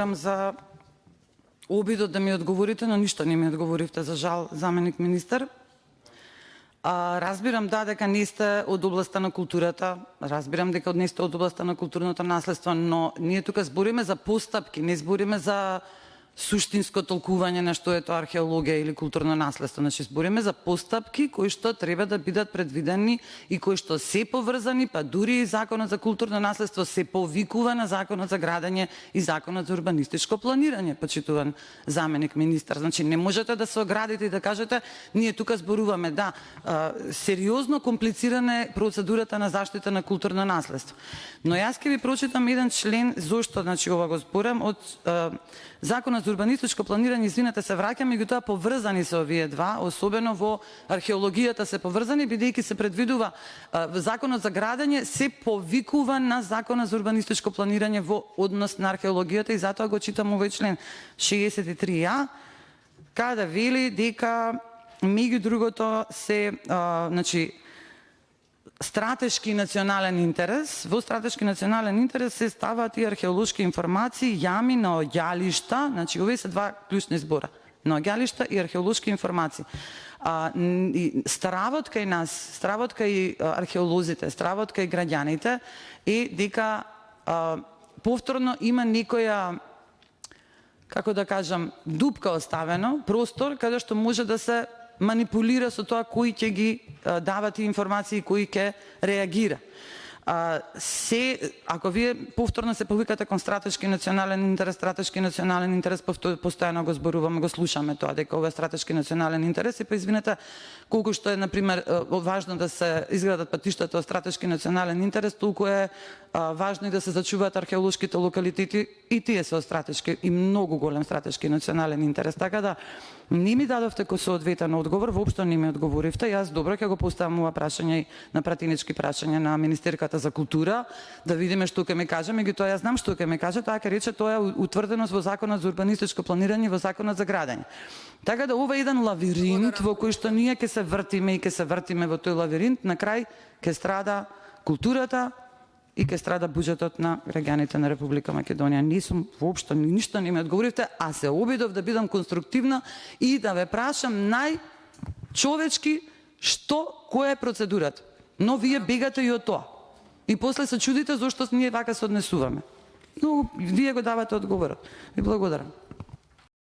За обидот да ми одговорите, но ништо не ми одговоривте, за жал, заменик министер. Разбирам дека не сте од областта на културата, разбирам дека не сте од областта на културното наследство, но ние тука збориме за постапки, не збориме за суштинско толкување на што е тоа археологија или културно наследство. Значи, збориме за постапки кои што треба да бидат предвидени и кои што се поврзани, па дури и Законот за културно наследство се повикува на Законот за градење и Законот за урбанистичко планирање, почитуван заменик министар. Значи, не можете да се оградите и да кажете, ние тука зборуваме, да, сериозно комплицирана е процедурата на заштита на културно наследство. Но јас ќе ви прочитам еден член, зошто, значи, ова го зборам, од Законот за урбанистичко планирање, извинете се, враќам, меѓутоа поврзани се овие два, особено во археологијата се поврзани, бидејќи се предвидува Законот за градење се повикува на Законот за урбанистичко планирање во однос на археологијата, и затоа го читам овој член 63а, каде вели дека меѓу другото се, значи, стратешки национален интерес. Во стратешки национален интерес се ставаат и археолошки информации, јами, наоѓалишта, значи овие се два клучни збора. Наоѓалишта и археолошки информации. Стравот кај нас, стравот кај археолозите, стравот кај граѓаните е дека повторно има некоја, како да кажам, дупка оставено, простор каде што може да се манипулира со тоа кои ќе ги дава тие информации, кои ќе реагира. Ако вие повторно се повикате кон стратешки национален интерес, постојано го зборуваме, го слушаме тоа, дека ова е стратешки национален интерес, и па извинете, колку што е, например, важно да се изградат патиштата од стратешки национален интерес, толку е важно и да се зачуваат археолошките локалитети, и тие се од стратешки и многу голем стратешки национален интерес. Така да, не ми дадовте соодветен одговор, воопшто не ми одговоривте. Јас добро ќе го поставам ова прашање и на пратенички прашања на Министерката за култура, да видиме што ќе ми каже, меѓутоа јас знам што ќе ми каже, тоа ќе рече тоа е утврдено во Законот за урбанистичко планирање и во Законот за градење. Така да ова е еден лавиринт во кој што ние ќе се вртиме и ќе се вртиме во тој лавиринт, на крај ќе страда културата и ќе страда буџетот на граѓаните на Република Македонија. Не сум воопшто ништо не ми одговоривте, а се обидов да бидам конструктивна и да ве прашам најчовечки која е процедурата. Но вие бегате и од тоа. И после се чудите зошто ние вака се однесуваме. Но вие го давате одговорот. Ви благодарам.